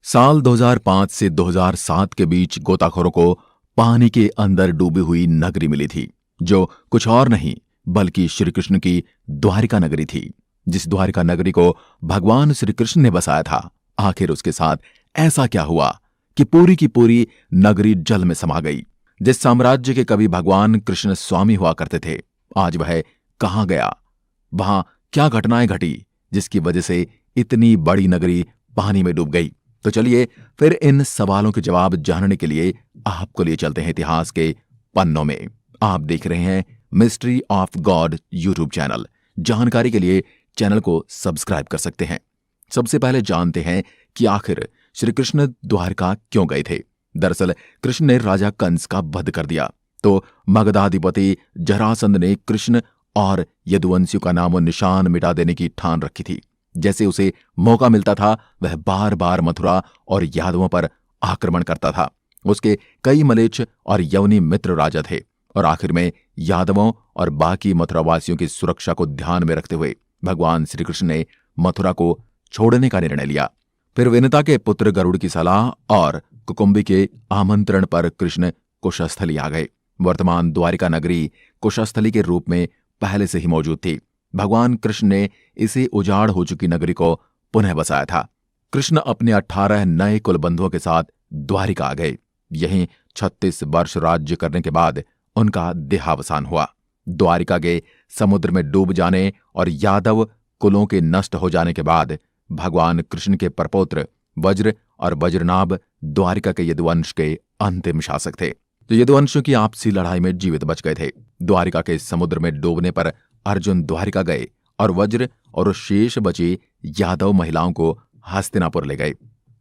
साल 2005 से 2007 के बीच गोताखोरों को पानी के अंदर डूबी हुई नगरी मिली थी, जो कुछ और नहीं बल्कि श्री कृष्ण की द्वारिका नगरी थी। जिस द्वारिका नगरी को भगवान श्री कृष्ण ने बसाया था, आखिर उसके साथ ऐसा क्या हुआ कि पूरी की पूरी नगरी जल में समा गई। जिस साम्राज्य के कभी भगवान कृष्ण स्वामी हुआ करते थे, आज वह कहाँ गया? वहां क्या घटनाएं घटी जिसकी वजह से इतनी बड़ी नगरी पानी में डूब गई? तो चलिए फिर इन सवालों के जवाब जानने के लिए आपको लिए चलते हैं इतिहास के पन्नों में। आप देख रहे हैं mystery of God YouTube channel. जानकारी के लिए चैनल को सब्सक्राइब कर सकते हैं। सबसे पहले जानते हैं कि आखिर श्री कृष्ण द्वारका क्यों गए थे। दरअसल कृष्ण ने राजा कंस का वध कर दिया, तो मगधाधिपति जरासंध ने कृष्ण और यदुवंशियों का नामो निशान मिटा देने की ठान रखी थी। जैसे उसे मौका मिलता था, वह बार बार मथुरा और यादवों पर आक्रमण करता था। उसके कई मलेच्छ और यवनी मित्र राजा थे, और आखिर में यादवों और बाकी मथुरावासियों की सुरक्षा को ध्यान में रखते हुए भगवान श्री कृष्ण ने मथुरा को छोड़ने का निर्णय लिया। फिर विनता के पुत्र गरुड़ की सलाह और कुकुम्बी के आमंत्रण पर कृष्ण कुशस्थली आ गए। वर्तमान द्वारिका नगरी कुशस्थली के रूप में पहले से ही मौजूद थी। भगवान कृष्ण ने इसे उजाड़ हो चुकी नगरी को पुनः बसाया था। कृष्ण अपने 18 नए कुलबंधुओं के साथ द्वारिका आ गए। यहीं 36 वर्ष राज्य करने के बाद उनका देहावसान हुआ। द्वारिका के समुद्र में डूब जाने और यादव कुलों के नष्ट हो जाने के बाद भगवान कृष्ण के परपौत्र वज्र और वज्रनाभ द्वारिका के यदुवंश के अंतिम शासक थे, जो यदुवंशियों की आपसी लड़ाई में जीवित बच गए थे। द्वारिका के समुद्र में डूबने पर अर्जुन द्वारिका गए और वज्र और शेष बची यादव महिलाओं को हस्तिनापुर ले गए।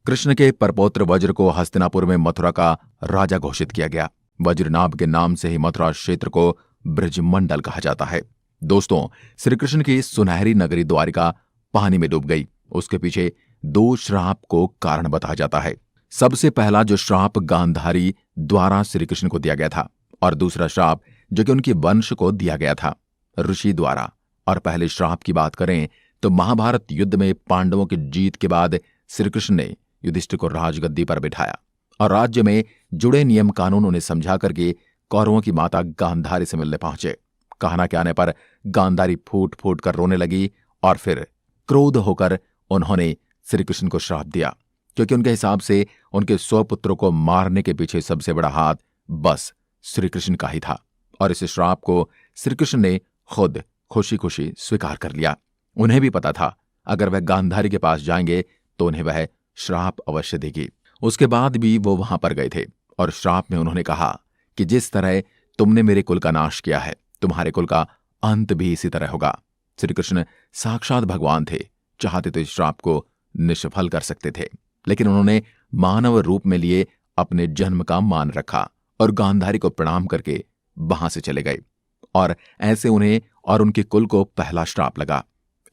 कृष्ण के परपौत्र वज्र को हस्तिनापुर में मथुरा का राजा घोषित किया गया। वज्रनाभ के नाम से ही मथुरा क्षेत्र को ब्रजमंडल कहा जाता है। दोस्तों, श्री कृष्ण की सुनहरी नगरी द्वारिका पानी में डूब गई। उसके पीछे 2 श्राप को कारण बताया जाता है। सबसे पहला जो श्राप गांधारी द्वारा श्री कृष्ण को दिया गया था, और दूसरा श्राप जो कि उनके वंश को दिया गया था ऋषि द्वारा। और पहले श्राप की बात करें तो महाभारत युद्ध में पांडवों की जीत के बाद श्री कृष्ण ने युधिष्ठिर को राजगद्दी पर बिठाया और राज्य में जुड़े नियम कानून उन्हें समझा करके कौरवों की माता गांधारी से मिलने पहुंचे। कहना के आने पर गांधारी फूट फूट कर रोने लगी और फिर क्रोध होकर उन्होंने श्री कृष्ण को श्राप दिया, क्योंकि उनके हिसाब से उनके 100 पुत्रों को मारने के पीछे सबसे बड़ा हाथ बस श्री कृष्ण का ही था। और इस श्राप को श्री कृष्ण ने खुद खुशी खुशी स्वीकार कर लिया। उन्हें भी पता था अगर वह गांधारी के पास जाएंगे तो उन्हें वह श्राप अवश्य देगी। उसके बाद भी वो वहां पर गए थे और श्राप में उन्होंने कहा कि जिस तरह तुमने मेरे कुल का नाश किया है, तुम्हारे कुल का अंत भी इसी तरह होगा। श्री कृष्ण साक्षात भगवान थे, चाहते तो इस श्राप को निष्फल कर सकते थे, लेकिन उन्होंने मानव रूप में लिए अपने जन्म का मान रखा और गांधारी को प्रणाम करके वहां से चले गए। और ऐसे उन्हें और उनके कुल को पहला श्राप लगा।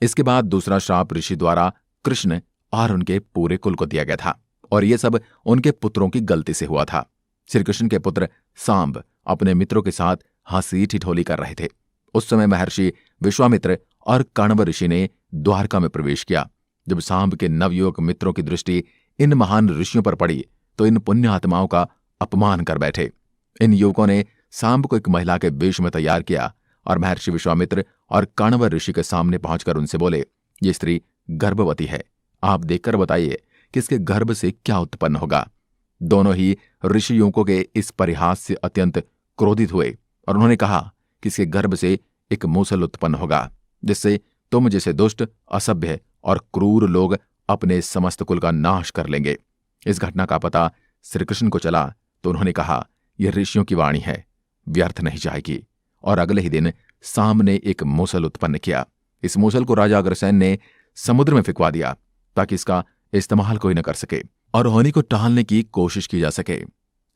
इसके बाद दूसरा श्राप ऋषि द्वारा कृष्ण और उनके पूरे कुल को दिया गया था, और यह सब उनके पुत्रों की गलती से हुआ था। श्री कृष्ण के पुत्र सांब अपने मित्रों के साथ हंसी ठिठोली कर रहे थे। उस समय महर्षि विश्वामित्र और कण्व ऋषि ने द्वारका में प्रवेश किया। जब सांब के नवयुवक मित्रों की दृष्टि इन महान ऋषियों पर पड़ी तो इन पुण्य आत्माओं का अपमान कर बैठे। इन युवकों ने सांब को एक महिला के वेश में तैयार किया और महर्षि विश्वामित्र और कण्व ऋषि के सामने पहुंचकर उनसे बोले, ये स्त्री गर्भवती है, आप देखकर बताइए कि इसके गर्भ से क्या उत्पन्न होगा। दोनों ही ऋषि युवकों के इस परिहास से अत्यंत क्रोधित हुए और उन्होंने कहा कि इसके गर्भ से एक मूसल उत्पन्न होगा, जिससे तुम जैसे दुष्ट, असभ्य और क्रूर लोग अपने समस्त कुल का नाश कर लेंगे। इस घटना का पता श्री कृष्ण को चला तो उन्होंने कहा, यह ऋषियों की वाणी है, व्यर्थ नहीं जाएगी। और अगले ही दिन सांब ने एक मूसल उत्पन्न किया। इस मूसल को राजा अग्रसेन ने समुद्र में फिकवा दिया ताकि इसका इस्तेमाल कोई न कर सके और हानि को टालने की कोशिश की जा सके।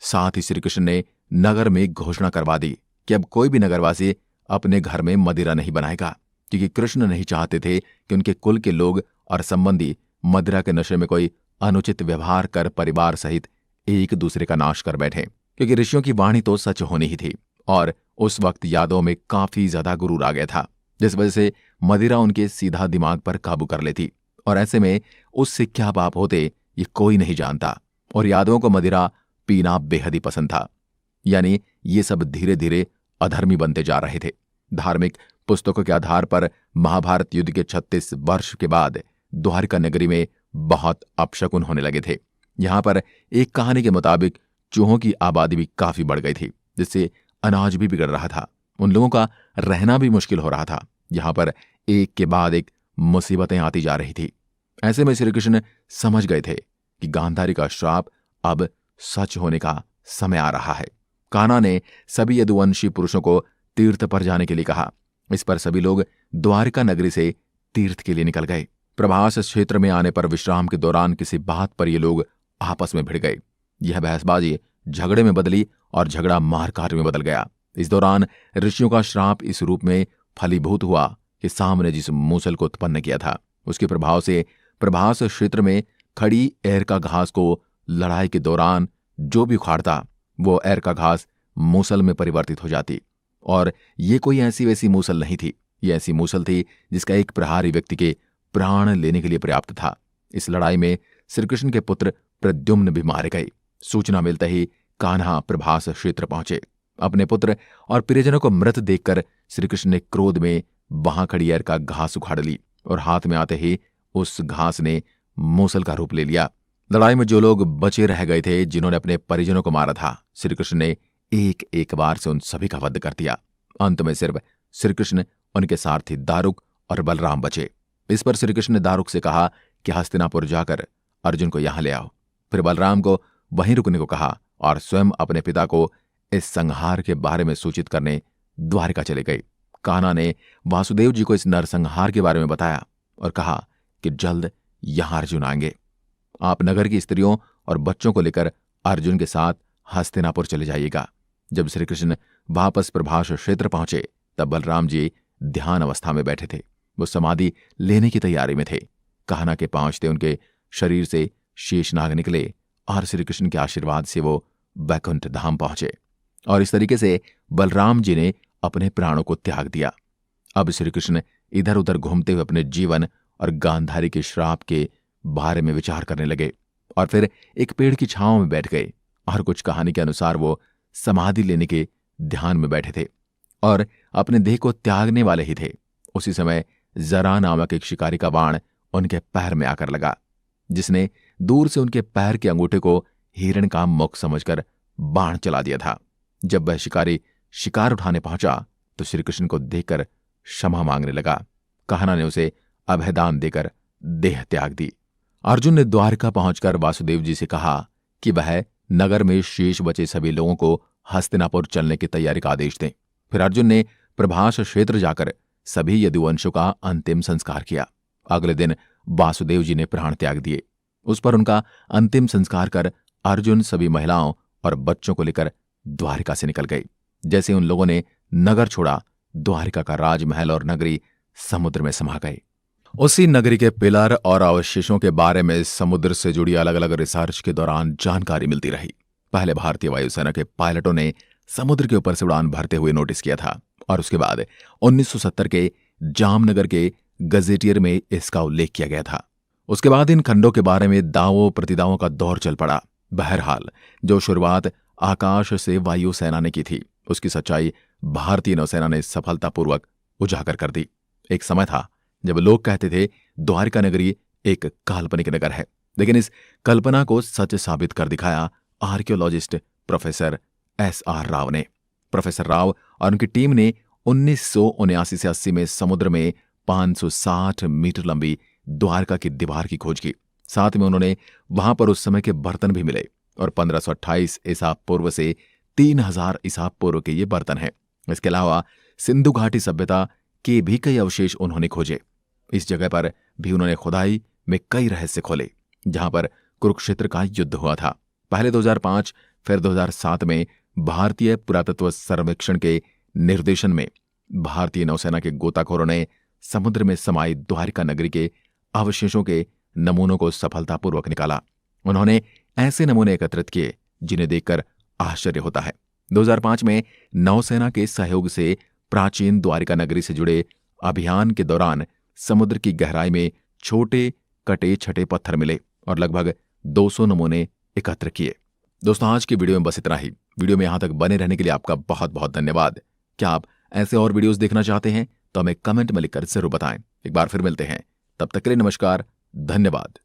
साथ ही श्री कृष्ण ने नगर में घोषणा करवा दी कि अब कोई भी नगरवासी अपने घर में मदिरा नहीं बनाएगा, क्योंकि कृष्ण नहीं चाहते थे कि उनके कुल के लोग और संबंधी मदिरा के नशे में कोई अनुचित व्यवहार कर परिवार सहित एक दूसरे का नाश कर बैठे, क्योंकि ऋषियों की वाणी तो सच होनी ही थी। और उस वक्त यादवों में काफी ज्यादा गुरूर आ गया था, जिस वजह से मदिरा उनके सीधा दिमाग पर काबू कर लेती। और ऐसे में उससे क्या पाप होते ये कोई नहीं जानता, और यादवों को मदिरा पीना बेहद ही पसंद था। यानी ये सब धीरे धीरे अधर्मी बनते जा रहे थे। धार्मिक पुस्तकों के आधार पर महाभारत युद्ध के 36 वर्ष के बाद द्वारिका नगरी में बहुत अपशकुन होने लगे थे। यहां पर एक कहानी के मुताबिक चूहों की आबादी भी काफी बढ़ गई थी, जिससे अनाज भी बिगड़ रहा था। उन लोगों का रहना भी मुश्किल हो रहा था। यहां पर एक के बाद एक मुसीबतें आती जा रही थी। ऐसे में श्री कृष्ण समझ गए थे कि गांधारी का श्राप अब सच होने का समय आ रहा है। कान्हा ने सभी यदुवंशी पुरुषों को तीर्थ पर जाने के लिए कहा। इस पर सभी लोग द्वारिका नगरी से तीर्थ के लिए निकल गए। प्रभास क्षेत्र में आने पर विश्राम के दौरान किसी बात पर ये लोग आपस में भिड़ गए। यह बहसबाजी झगड़े में बदली और झगड़ा मारकाट में बदल गया। इस दौरान ऋषियों का श्राप इस रूप में फलीभूत हुआ कि सामने जिस मूसल को उत्पन्न किया था, उसके प्रभाव से प्रभास क्षेत्र में खड़ी एर का घास को लड़ाई के दौरान जो भी उखाड़ता, वो एर का घास मूसल में परिवर्तित हो जाती। और ये कोई ऐसी वैसी मूसल नहीं थी, ये ऐसी मूसल थी जिसका एक प्रहारी व्यक्ति के प्राण लेने के लिए पर्याप्त था। इस लड़ाई में श्रीकृष्ण के पुत्र प्रद्युम्न भी मारे गए। सूचना मिलते ही कान्हा प्रभास क्षेत्र पहुंचे। अपने पुत्र और प्रियजनों को मृत देखकर श्रीकृष्ण ने क्रोध में वहां खड़ी एर का घास उखाड़ ली और हाथ में आते ही उस घास ने मूसल का रूप ले लिया। लड़ाई में जो लोग बचे रह गए थे, जिन्होंने अपने परिजनों को मारा था, श्रीकृष्ण ने एक एक बार से उन सभी का वध कर दिया। अंत में सिर्फ श्रीकृष्ण, उनके सारथी दारुक और बलराम बचे। इस पर श्रीकृष्ण ने दारुक से कहा कि हस्तिनापुर जाकर अर्जुन को यहां ले आओ। फिर बलराम को वहीं रुकने को कहा और स्वयं अपने पिता को इस संहार के बारे में सूचित करने द्वारिका चले गए। कान्हा ने वासुदेव जी को इस नरसंहार के बारे में बताया और कहा कि जल्द यहां अर्जुन आएंगे। आप नगर की स्त्रियों और बच्चों को लेकर अर्जुन के साथ हस्तिनापुर चले जाइएगा। जब श्रीकृष्ण वापस प्रभास क्षेत्र पहुंचे तब बलराम जी ध्यान अवस्था में बैठे थे। वो समाधि लेने की तैयारी में थे। कान्हा के पहुंचते उनके शरीर से शेषनाग निकले और श्रीकृष्ण के आशीर्वाद से वो वैकुंठ धाम पहुंचे। और इस तरीके से बलराम जी ने अपने प्राणों को त्याग दिया। अब श्रीकृष्ण इधर उधर घूमते हुए अपने जीवन और गांधारी के श्राप के बारे में विचार करने लगे और फिर एक पेड़ की छांव में बैठ गए। और कुछ कहानी के अनुसार वो समाधि लेने के ध्यान में बैठे थे और अपने देह को त्यागने वाले ही थे। उसी समय जरा नामक एक शिकारी का बाण उनके पैर में आकर लगा, जिसने दूर से उनके पैर के अंगूठे को हिरण का मुख समझकर बाण चला दिया था। जब वह शिकारी शिकार उठाने पहुंचा तो श्रीकृष्ण को देखकर क्षमा मांगने लगा। कान्हा ने उसे अभयदान देकर देह त्याग दी। अर्जुन ने द्वारका पहुंचकर वासुदेव जी से कहा कि वह नगर में शेष बचे सभी लोगों को हस्तिनापुर चलने की तैयारी का आदेश दें। फिर अर्जुन ने प्रभास क्षेत्र जाकर सभी यदुवंशों का अंतिम संस्कार किया। अगले दिन वासुदेव जी ने प्राण त्याग दिए। उस पर उनका अंतिम संस्कार कर अर्जुन सभी महिलाओं और बच्चों को लेकर द्वारिका से निकल गए। जैसे उन लोगों ने नगर छोड़ा, द्वारिका का राजमहल और नगरी समुद्र में समा गए। उसी नगरी के पिलर और अवशेषों के बारे में समुद्र से जुड़ी अलग अलग रिसर्च के दौरान जानकारी मिलती रही। पहले भारतीय वायुसेना के पायलटों ने समुद्र के ऊपर से उड़ान भरते हुए नोटिस किया था और उसके बाद 1970 के जामनगर के गजेटियर में इसका उल्लेख किया गया था। उसके बाद इन खंडों के बारे में दावों प्रतिदावों का दौर चल पड़ा। बहरहाल जो शुरुआत आकाश से वायुसेना ने की थी, उसकी सच्चाई भारतीय नौसेना ने सफलतापूर्वक उजागर कर दी। एक समय था जब लोग कहते थे द्वारिका नगरी एक काल्पनिक नगर है, लेकिन इस कल्पना को सच साबित कर दिखाया आर्कियोलॉजिस्ट प्रोफेसर SR राव ने। प्रोफेसर राव और उनकी टीम ने 1979 से 80 में समुद्र में 560 मीटर लंबी द्वारका की दीवार की खोज की। साथ में उन्होंने वहां पर उस समय के बर्तन भी मिले और 1528 ईसा पूर्व से 3000 ईसा पूर्व के ये बर्तन हैं। इसके अलावा सिंधु घाटी सभ्यता के भी कई अवशेष उन्होंने खोजे। इस जगह पर भी उन्होंने खुदाई में कई रहस्य खोले जहां पर कुरुक्षेत्र का युद्ध हुआ था। पहले 2005 फिर 2007 में भारतीय पुरातत्व सर्वेक्षण के निर्देशन में भारतीय नौसेना के गोताखोरों ने समुद्र में समाई द्वारिका नगरी के अवशेषों के नमूनों को सफलतापूर्वक निकाला। उन्होंने ऐसे नमूने एकत्रित किए जिन्हें देखकर आश्चर्य होता है। 2005 में नौसेना के सहयोग से प्राचीन द्वारिका नगरी से जुड़े अभियान के दौरान समुद्र की गहराई में छोटे कटे छटे पत्थर मिले और लगभग 200 नमूने एकत्र किए। दोस्तों, आज की वीडियो में बस इतना ही। वीडियो में यहां तक बने रहने के लिए आपका बहुत बहुत धन्यवाद। क्या आप ऐसे और वीडियोस देखना चाहते हैं तो हमें कमेंट में लिखकर जरूर बताएं। एक बार फिर मिलते हैं, तब तक के लिए नमस्कार, धन्यवाद।